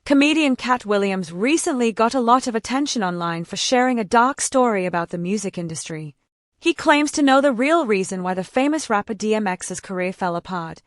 Comedian Katt Williams recently got a lot of attention online for sharing a dark story about the music industry. He claims to know the real reason why the famous rapper DMX's career fell apart,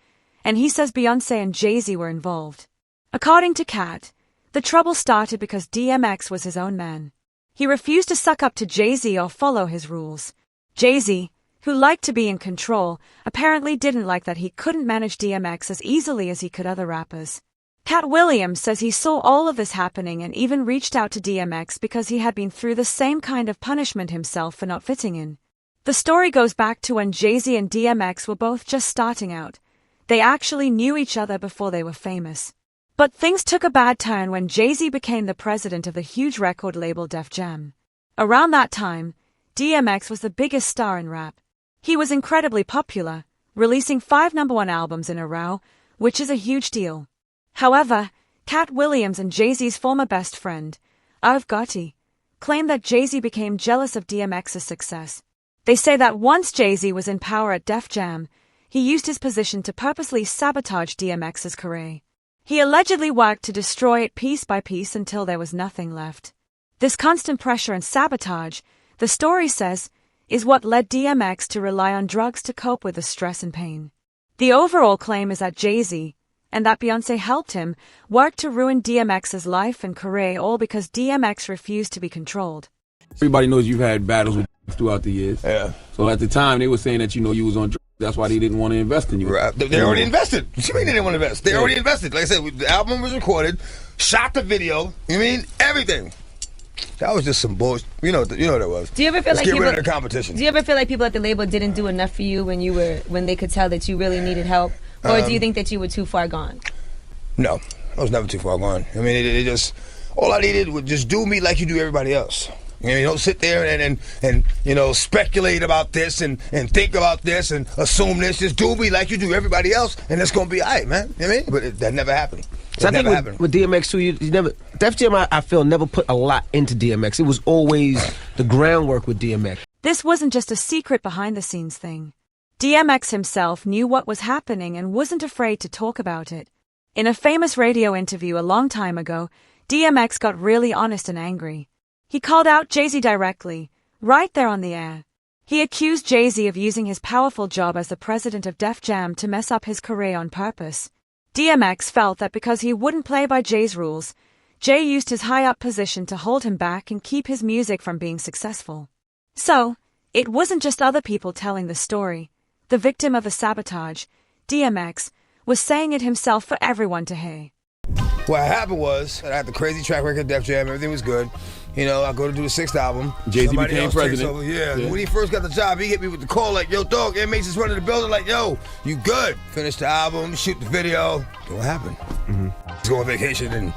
and he says Beyoncé and Jay-Z were involved. According to Katt, the trouble started because DMX was his own man. He refused to suck up to Jay-Z or follow his rules. Jay-Z, who liked to be in control, apparently didn't like that he couldn't manage DMX as easily as he could other rappers. Katt Williams says he saw all of this happening and even reached out to DMX because he had been through the same kind of punishment himself for not fitting in. The story goes back to when Jay-Z and DMX were both just starting out. They actually knew each other before they were famous. But things took a bad turn when Jay-Z became the president of the huge record label Def Jam. Around that time, DMX was the biggest star in rap. He was incredibly popular, releasing 5 #1 albums in a row, which is a huge deal. However, Katt Williams and Jay-Z's former best friend, Irv Gotti, claim that Jay-Z became jealous of DMX's success. They say that once Jay-Z was in power at Def Jam, he used his position to purposely sabotage DMX's career. He allegedly worked to destroy it piece by piece until there was nothing left. This constant pressure and sabotage, the story says, is what led DMX to rely on drugs to cope with the stress and pain. The overall claim is that Jay-Z, and that Beyoncé helped him, worked to ruin DMX's life and career, all because DMX refused to be controlled. Everybody knows you've had battles with throughout the years. Yeah. So at the time, they were saying that, you was on drugs. That's why they didn't want to invest in you. Right. They already invested. What you mean they didn't want to invest? They already invested. Like I said, the album was recorded, shot the video, everything. That was just some bullshit. You know what that was. Do you ever feel Let's get rid of the competition. Do you ever feel like people at the label didn't do enough for you when they could tell that you really needed help? Or do you think that you were too far gone? No, I was never too far gone. I mean, they just, all I needed was just do me like you do everybody else. You don't sit there and speculate about this and think about this and assume this. Just do me like you do everybody else, and it's gonna be all right, man. You know what I mean? But that never happened. So I think with DMX too, you never, Def Jam, I feel, never put a lot into DMX. It was always the groundwork with DMX. This wasn't just a secret behind-the-scenes thing. DMX himself knew what was happening and wasn't afraid to talk about it. In a famous radio interview a long time ago, DMX got really honest and angry. He called out Jay-Z directly, right there on the air. He accused Jay-Z of using his powerful job as the president of Def Jam to mess up his career on purpose. DMX felt that because he wouldn't play by Jay's rules, Jay used his high-up position to hold him back and keep his music from being successful. So, it wasn't just other people telling the story. The victim of the sabotage, DMX, was saying it himself for everyone to hear. What happened was, I had the crazy track record at Def Jam, everything was good. I go to do the 6th album. Jay-Z became president. Yeah, when he first got the job, he hit me with the call like, yo, dog, inmates is running the building like, yo, you good. Finish the album, shoot the video. What happened? Let's go on vacation and,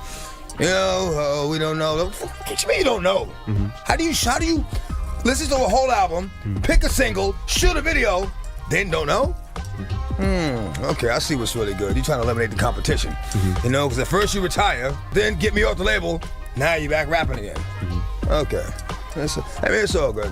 we don't know. What you mean you don't know? How do you listen to a whole album, pick a single, shoot a video, then don't know? Okay, I see what's really good. You're trying to eliminate the competition. Because at first you retire, then get me off the label, now you're back rapping again. Okay. It's all good.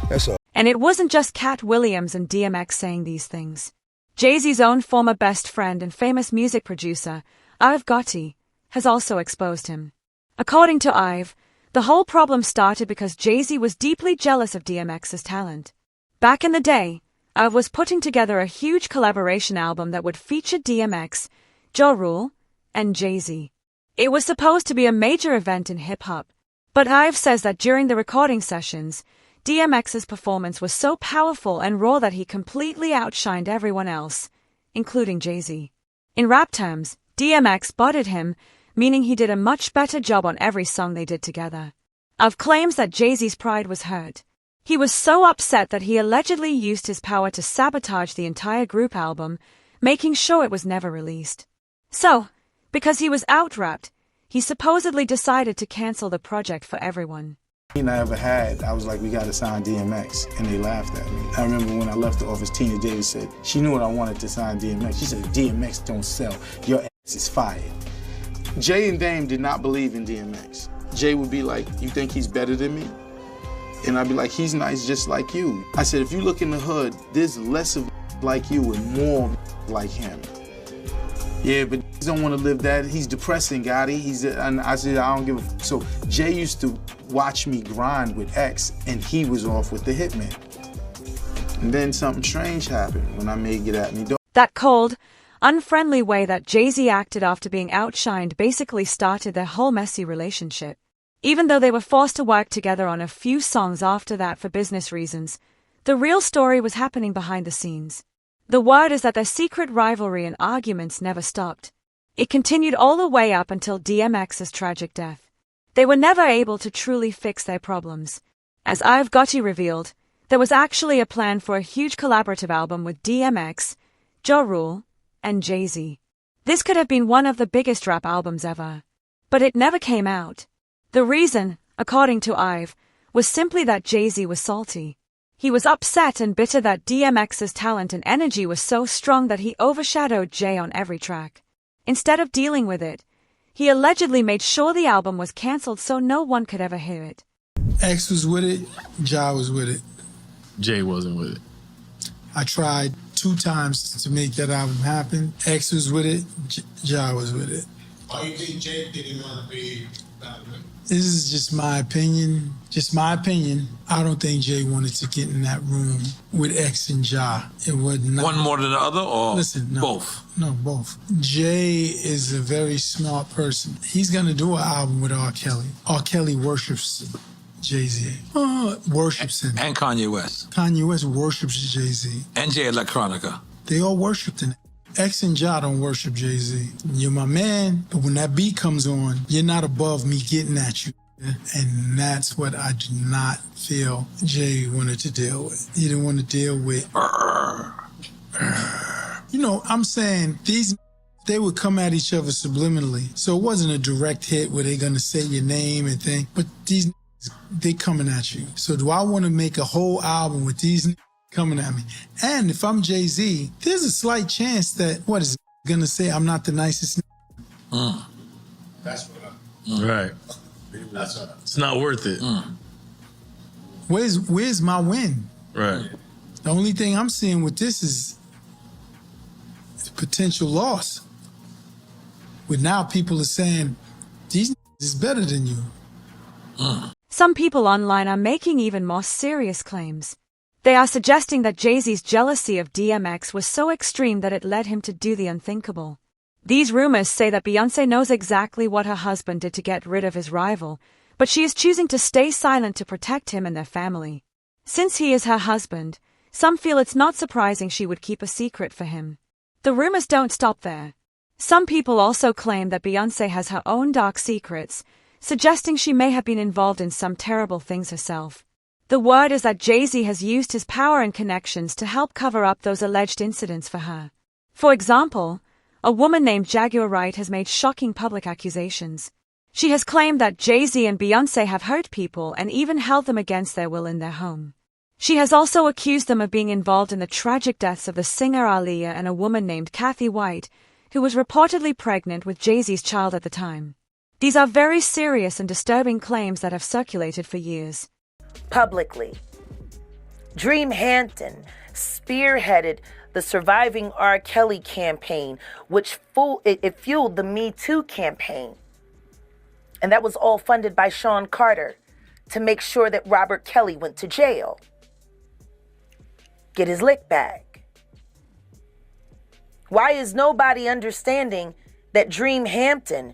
That's all. And it wasn't just Katt Williams and DMX saying these things. Jay-Z's own former best friend and famous music producer, Irv Gotti, has also exposed him. According to Irv, the whole problem started because Jay-Z was deeply jealous of DMX's talent. Back in the day, Irv was putting together a huge collaboration album that would feature DMX, Ja Rule, and Jay-Z. It was supposed to be a major event in hip-hop, but Irv says that during the recording sessions, DMX's performance was so powerful and raw that he completely outshined everyone else, including Jay-Z. In rap terms, DMX bodied him, meaning he did a much better job on every song they did together. Irv claims that Jay-Z's pride was hurt. He was so upset that he allegedly used his power to sabotage the entire group album, making sure it was never released. So, because he was out-rapped, he supposedly decided to cancel the project for everyone. I ever had, I was like, we gotta sign DMX, and they laughed at me. I remember when I left the office, Tina Davis said, she knew what I wanted to sign DMX. She said, DMX don't sell, your ass is fired. Jay and Dame did not believe in DMX. Jay would be like, you think he's better than me? And I'd be like, he's nice just like you. I said, if you look in the hood, there's less of like you and more like him. Yeah, but don't want to live that. He's depressing, Gotti. And I said, I don't give a. So Jay used to watch me grind with X, and he was off with the Hitman. And then something strange happened when I made Get At Me. That cold, unfriendly way that Jay-Z acted after being outshined basically started their whole messy relationship. Even though they were forced to work together on a few songs after that for business reasons, the real story was happening behind the scenes. The word is that their secret rivalry and arguments never stopped. It continued all the way up until DMX's tragic death. They were never able to truly fix their problems. As I've Gotti revealed, there was actually a plan for a huge collaborative album with DMX, Ja Rule, and Jay-Z. This could have been one of the biggest rap albums ever. But it never came out. The reason, according to Ive, was simply that Jay-Z was salty. He was upset and bitter that DMX's talent and energy was so strong that he overshadowed Jay on every track. Instead of dealing with it, he allegedly made sure the album was cancelled so no one could ever hear it. X was with it, Ja was with it. Jay wasn't with it. I tried 2 times to make that album happen. X was with it, Ja was with it. Why do you think Jay didn't want to be with it? This is just my opinion. Just my opinion. I don't think Jay wanted to get in that room with X and Ja. It was not. One more than the other, or Listen, no, both? No, both. Jay is a very smart person. He's going to do an album with R. Kelly. R. Kelly worships Jay-Z. Worships him. And Kanye West. Kanye West worships Jay-Z. And Jay Electronica. They all worshipped him. X and Ja don't worship Jay-Z. You're my man, but when that beat comes on, you're not above me getting at you. And that's what I do not feel Jay wanted to deal with. He didn't want to deal with... You know, I'm saying they would come at each other subliminally. So it wasn't a direct hit where they're going to say your name and thing. But they coming at you. So do I want to make a whole album with these coming at me? And if I'm Jay-Z, there's a slight chance that, what is gonna say, I'm not the nicest. That's what I'm... Right. That's what I'm... It's not worth it. Where's my win? Right. The only thing I'm seeing with this is potential loss. With now people are saying, these is better than you. Some people online are making even more serious claims. They are suggesting that Jay-Z's jealousy of DMX was so extreme that it led him to do the unthinkable. These rumors say that Beyoncé knows exactly what her husband did to get rid of his rival, but she is choosing to stay silent to protect him and their family. Since he is her husband, some feel it's not surprising she would keep a secret for him. The rumors don't stop there. Some people also claim that Beyoncé has her own dark secrets, suggesting she may have been involved in some terrible things herself. The word is that Jay-Z has used his power and connections to help cover up those alleged incidents for her. For example, a woman named Jaguar Wright has made shocking public accusations. She has claimed that Jay-Z and Beyoncé have hurt people and even held them against their will in their home. She has also accused them of being involved in the tragic deaths of the singer Aaliyah and a woman named Kathy White, who was reportedly pregnant with Jay-Z's child at the time. These are very serious and disturbing claims that have circulated for years. Publicly, Dream Hampton spearheaded the Surviving R. Kelly campaign, which fueled the Me Too campaign. And that was all funded by Sean Carter to make sure that Robert Kelly went to jail. Get his lick back. Why is nobody understanding that Dream Hampton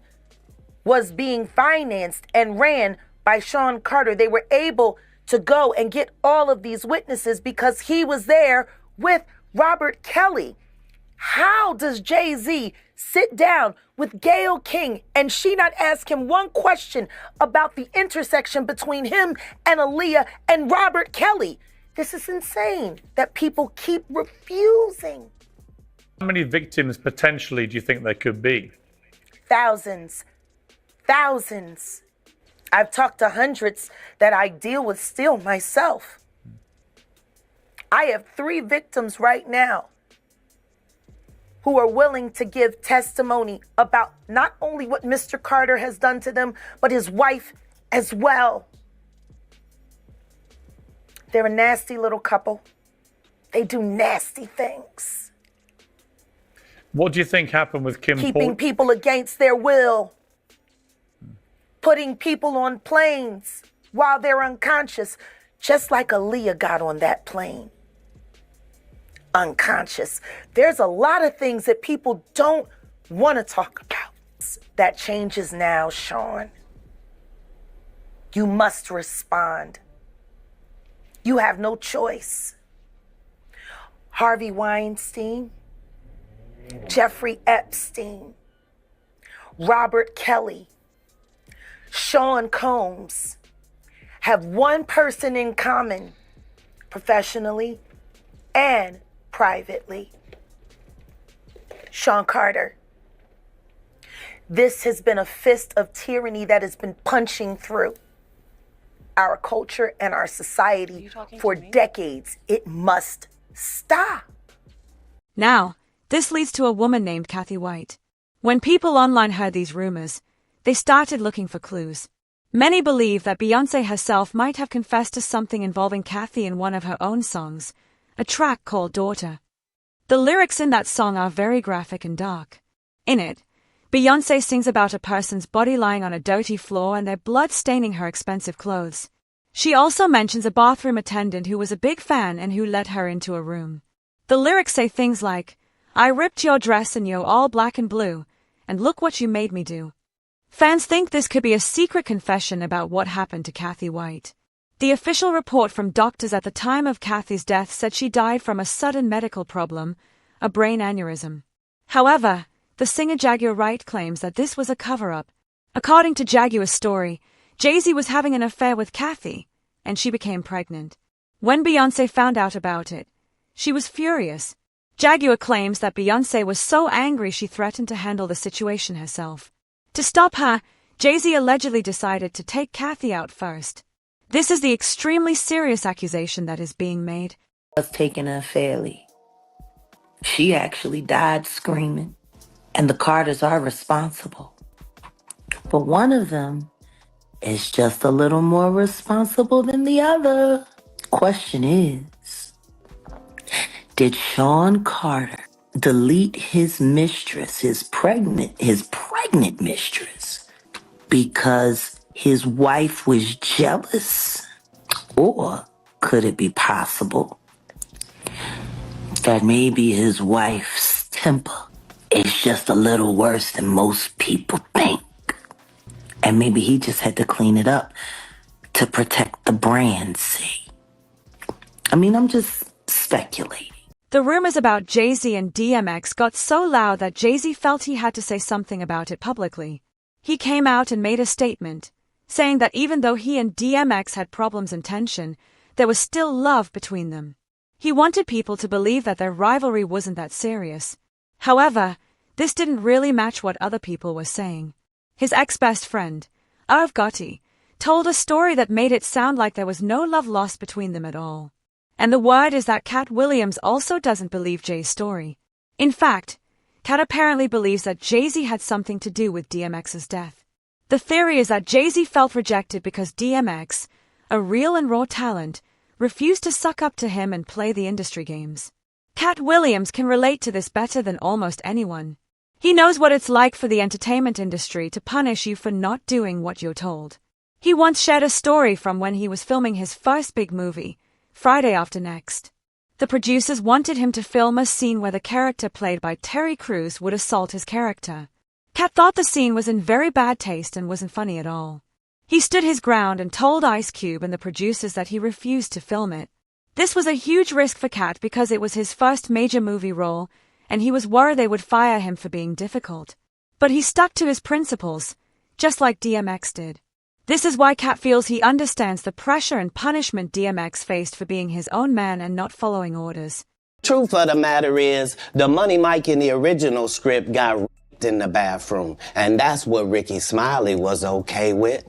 was being financed and ran by Sean Carter? They were able to go and get all of these witnesses because he was there with Robert Kelly. How does Jay-Z sit down with Gayle King and she not ask him one question about the intersection between him and Aaliyah and Robert Kelly? This is insane that people keep refusing. How many victims potentially do you think there could be? Thousands. Thousands. I've talked to hundreds that I deal with still myself. I have 3 victims right now who are willing to give testimony about not only what Mr. Carter has done to them, but his wife as well. They're a nasty little couple. They do nasty things. What do you think happened with Kim? Keeping people against their will. Putting people on planes while they're unconscious, just like Aaliyah got on that plane. Unconscious. There's a lot of things that people don't want to talk about. That changes now, Sean. You must respond. You have no choice. Harvey Weinstein, Jeffrey Epstein, Robert Kelly, Sean Combs have one person in common, professionally and privately. Sean Carter. This has been a fist of tyranny that has been punching through our culture and our society for decades. It must stop. Now, this leads to a woman named Kathy White. When people online heard these rumors, they started looking for clues. Many believe that Beyoncé herself might have confessed to something involving Kathy in one of her own songs, a track called Daughter. The lyrics in that song are very graphic and dark. In it, Beyoncé sings about a person's body lying on a dirty floor and their blood staining her expensive clothes. She also mentions a bathroom attendant who was a big fan and who let her into a room. The lyrics say things like, "I ripped your dress and you're all black and blue, and look what you made me do." Fans think this could be a secret confession about what happened to Kathy White. The official report from doctors at the time of Kathy's death said she died from a sudden medical problem, a brain aneurysm. However, the singer Jaguar Wright claims that this was a cover-up. According to Jaguar's story, Jay-Z was having an affair with Kathy, and she became pregnant. When Beyoncé found out about it, she was furious. Jaguar claims that Beyoncé was so angry she threatened to handle the situation herself. To stop her, Jay-Z allegedly decided to take Kathy out first. This is the extremely serious accusation that is being made. Was taken unfairly. She actually died screaming. And the Carters are responsible. But one of them is just a little more responsible than the other. Question is, did Sean Carter delete his mistress, his pregnant mistress, because his wife was jealous? Or could it be possible that maybe his wife's temper is just a little worse than most people think? And maybe he just had to clean it up to protect the brand, see? I mean, I'm just speculating. The rumors about Jay-Z and DMX got so loud that Jay-Z felt he had to say something about it publicly. He came out and made a statement, saying that even though he and DMX had problems and tension, there was still love between them. He wanted people to believe that their rivalry wasn't that serious. However, this didn't really match what other people were saying. His ex-best friend, Irv Gotti, told a story that made it sound like there was no love lost between them at all. And the word is that Katt Williams also doesn't believe Jay's story. In fact, Katt apparently believes that Jay-Z had something to do with DMX's death. The theory is that Jay-Z felt rejected because DMX, a real and raw talent, refused to suck up to him and play the industry games. Katt Williams can relate to this better than almost anyone. He knows what it's like for the entertainment industry to punish you for not doing what you're told. He once shared a story from when he was filming his first big movie, Friday After Next. The producers wanted him to film a scene where the character played by Terry Crews would assault his character. Katt thought the scene was in very bad taste and wasn't funny at all. He stood his ground and told Ice Cube and the producers that he refused to film it. This was a huge risk for Katt because it was his first major movie role, and he was worried they would fire him for being difficult. But he stuck to his principles, just like DMX did. This is why Katt feels he understands the pressure and punishment DMX faced for being his own man and not following orders. Truth of the matter is, the Money Mike in the original script got raped in the bathroom, and that's what Ricky Smiley was okay with.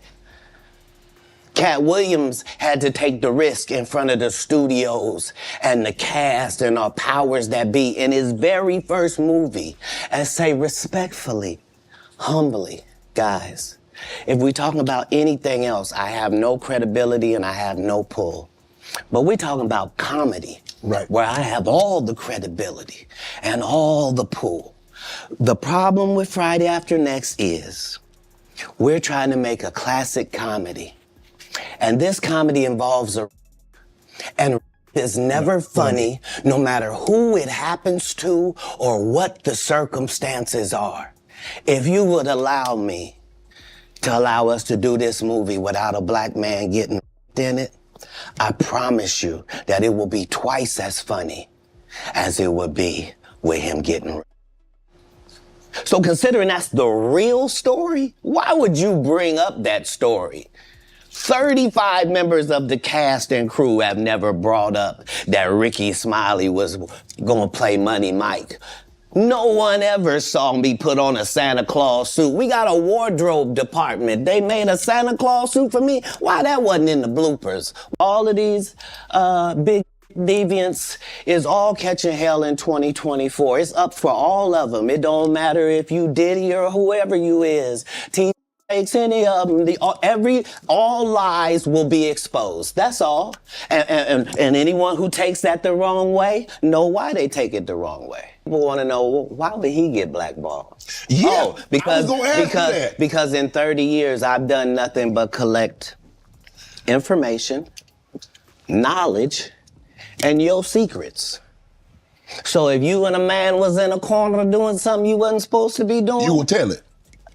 Katt Williams had to take the risk in front of the studios and the cast and our powers that be in his very first movie and say respectfully, humbly, guys, if we're talking about anything else, I have no credibility and I have no pull. But we're talking about comedy, right, where I have all the credibility and all the pull. The problem with Friday After Next is we're trying to make a classic comedy. And this comedy involves and is never funny, no matter who it happens to or what the circumstances are. If you would allow me to allow us to do this movie without a black man getting in it, I promise you that it will be twice as funny as it would be with him getting. So considering that's the real story, why would you bring up that story? 35 members of the cast and crew have never brought up that Ricky Smiley was gonna play Money Mike. No one ever saw me put on a Santa Claus suit. We got a wardrobe department. They made a Santa Claus suit for me. Why that wasn't in the bloopers? All of these big deviants is all catching hell in 2024. It's up for all of them. It don't matter if you Diddy or whoever you is. Takes any of them, all lies will be exposed. That's all. And anyone who takes that the wrong way, know why they take it the wrong way. People want to know, well, why would he get blackballed? Yeah, because in 30 years I've done nothing but collect information, knowledge, and your secrets. So if you and a man was in a corner doing something you wasn't supposed to be doing, you will tell it.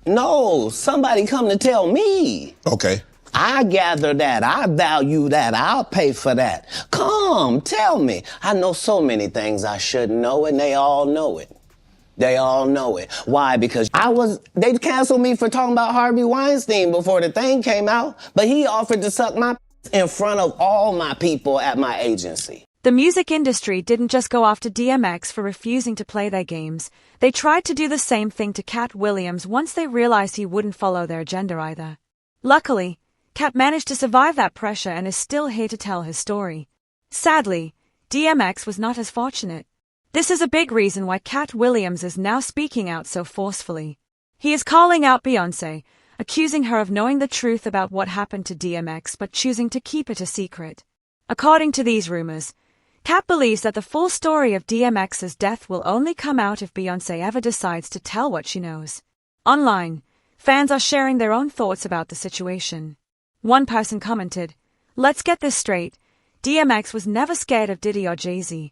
No, somebody come to tell me. Okay. I gather that. I value that. I'll pay for that. Come, tell me. I know so many things I shouldn't know, and they all know it. They all know it. Why? Because they canceled me for talking about Harvey Weinstein before the thing came out, but he offered to suck my in front of all my people at my agency. The music industry didn't just go after DMX for refusing to play their games. They tried to do the same thing to Katt Williams once they realized he wouldn't follow their agenda either. Luckily, Katt managed to survive that pressure and is still here to tell his story. Sadly, DMX was not as fortunate. This is a big reason why Katt Williams is now speaking out so forcefully. He is calling out Beyoncé, accusing her of knowing the truth about what happened to DMX but choosing to keep it a secret. According to these rumors, Katt believes that the full story of DMX's death will only come out if Beyoncé ever decides to tell what she knows. Online, fans are sharing their own thoughts about the situation. One person commented, "Let's get this straight, DMX was never scared of Diddy or Jay-Z."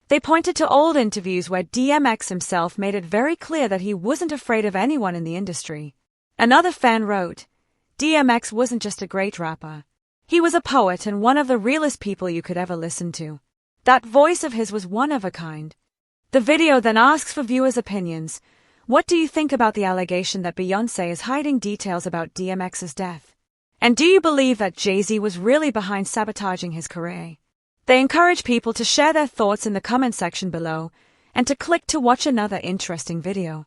They pointed to old interviews where DMX himself made it very clear that he wasn't afraid of anyone in the industry. Another fan wrote, "DMX wasn't just a great rapper. He was a poet and one of the realest people you could ever listen to. That voice of his was one of a kind." The video then asks for viewers' opinions. What do you think about the allegation that Beyoncé is hiding details about DMX's death? And do you believe that Jay-Z was really behind sabotaging his career? They encourage people to share their thoughts in the comment section below and to click to watch another interesting video.